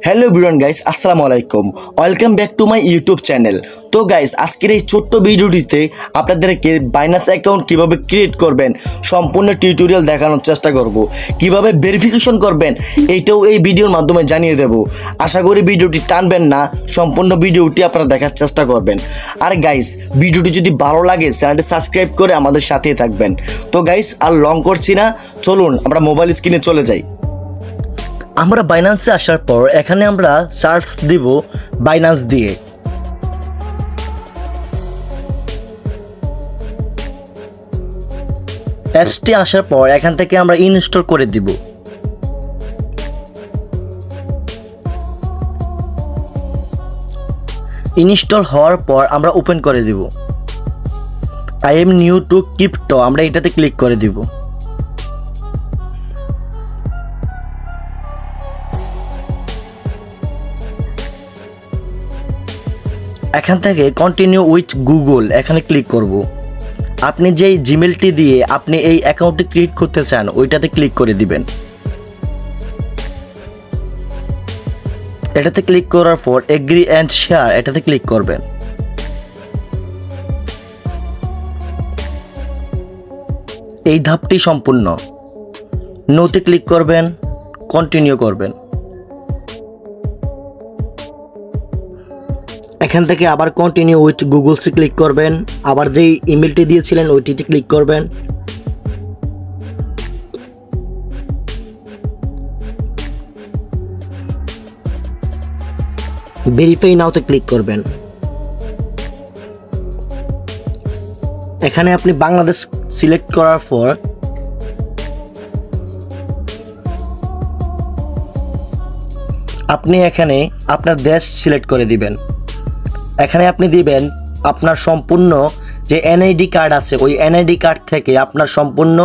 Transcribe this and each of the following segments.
Hello everyone guys, আসসালামু আলাইকুম। Welcome back to my YouTube channel. তো গাইস, আজকের এই ছোট্ট ভিডিওটিতে আপনাদেরকে বাইন্যান্স অ্যাকাউন্ট কিভাবে ক্রিয়েট করবেন সম্পূর্ণ টিউটোরিয়াল দেখানোর চেষ্টা করব। কিভাবে ভেরিফিকেশন করবেন এইটাও এই ভিডিওর মাধ্যমে জানিয়ে দেব। আশা করি ভিডিওটি টানবেন না, সম্পূর্ণ ভিডিওটি আপনারা দেখার চেষ্টা করবেন। আর গাইস, ভিডিওটি যদি ভালো লাগে চ্যানেলটি সাবস্ক্রাইব করে আমাদের সাথেই থাকবেন। তো গাইস, আর লং করছি না, চলুন আমরা মোবাইল স্ক্রিনে চলে যাই। আমরা বাইন্যান্সে আসার পর এখানে আমরা সার্চ দিব বাইন্যান্স দিয়ে। অ্যাপসটি আসার পর এখান থেকে আমরা ইনস্টল করে দিব। ইনস্টল হওয়ার পর আমরা ওপেন করে দিব। I am new two crypto, আমরা এটাতে ক্লিক করে দিব। এখান থেকে কন্টিনিউ উইথ গুগল এখানে ক্লিক করব। আপনি যেই জিমেলটি দিয়ে আপনি এই অ্যাকাউন্টটি ক্রিয়েট করতে চান ওইটাতে ক্লিক করে দিবেন। এটাতে ক্লিক করার পর এগ্রি অ্যান্ড শেয়ার এটাতে ক্লিক করবেন। এই ধাপটি সম্পূর্ণ। নোতে ক্লিক করবেন, কন্টিনিউ করবেন। এখান থেকে আবার কন্টিনিউ উইথ গুগলসে ক্লিক করবেন। আবার যেই ইমেলটি দিয়েছিলেন ওইটিতে ক্লিক করবেন। ভেরিফাই নাওতে ক্লিক করবেন। এখানে আপনি বাংলাদেশ সিলেক্ট করার পর আপনি এখানে আপনার দেশ সিলেক্ট করে দিবেন। এখানে আপনি দিবেন আপনার সম্পূর্ণ যে এনআইডি কার্ড আছে ওই এনআইডি কার্ড থেকে আপনার সম্পূর্ণ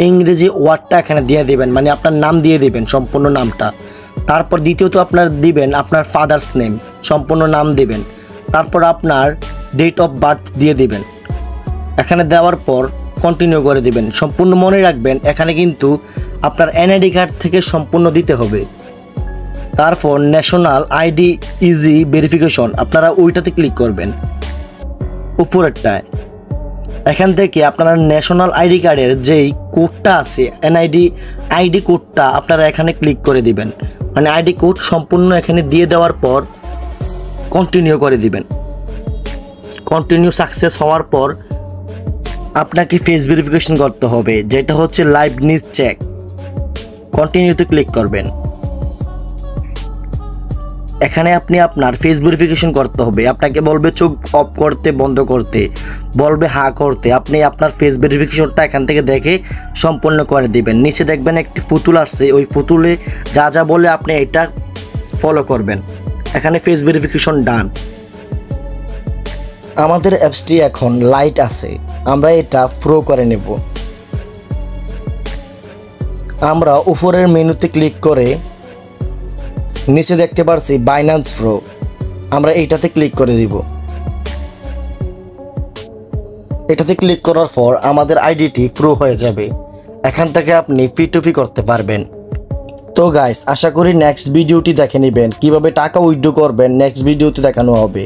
ইংরেজি ওয়ার্ডটা এখানে দিয়ে দিবেন, মানে আপনার নাম দিয়ে দিবেন, সম্পূর্ণ নামটা। তারপর দ্বিতীয়ত আপনার দিবেন আপনার ফাদার্স নেম, সম্পূর্ণ নাম দিবেন। তারপর আপনার ডেট অফ বার্থ দিয়ে দিবেন। এখানে দেওয়ার পর কন্টিনিউ করে দিবেন। সম্পূর্ণ মনে রাখবেন এখানে কিন্তু আপনার এনআইডি কার্ড থেকে সম্পূর্ণ দিতে হবে। তারপর ন্যাশনাল আইডি ইজি ভেরিফিকেশন আপনারা ওইটাতে ক্লিক করবেন উপরেরটায়। এখান থেকে আপনারা ন্যাশনাল আইডি কার্ডের যেই কোডটা আছে আইডি কোডটা আপনারা এখানে ক্লিক করে দিবেন। মানে আইডি কোড সম্পূর্ণ এখানে দিয়ে দেওয়ার পর কন্টিনিউ করে দিবেন। কন্টিনিউ সাকসেস হওয়ার পর আপনাকে ফেস ভেরিফিকেশন করতে হবে, যেটা হচ্ছে লাইভ নিজ চেক। কন্টিনিউতে ক্লিক করবেন। এখানে আপনি আপনার ফেস ভেরিফিকেশন করতে হবে। আপনাকে বলবে চোখ অফ করতে, বন্ধ করতে, বলবে হা করতে। আপনি আপনার ফেস ভেরিফিকেশনটা এখান থেকে দেখে সম্পূর্ণ করে দিবেন। নিচে দেখবেন একটি পুতুল আসছে, ওই পুতুলে যা যা বলে আপনি এটা ফলো করবেন। এখানে ফেস ভেরিফিকেশন ডান। আমাদের অ্যাপসটি এখন লাইট আছে, আমরা এটা প্রো করে নেব। আমরা উপরের মেনুতে ক্লিক করে নিচে দেখতে পাচ্ছি বাইন্যান্স প্রো, আমরা এইটাতে ক্লিক করে দিব। এটাতে ক্লিক করার পর আমাদের আইডিটি প্রো হয়ে যাবে। এখান থেকে আপনি P2P করতে পারবেন। তো গাইস, আশা করি নেক্সট ভিডিওটি দেখে নেবেন কিভাবে টাকা উইথড্র করবেন, নেক্সট ভিডিওতে দেখানো হবে।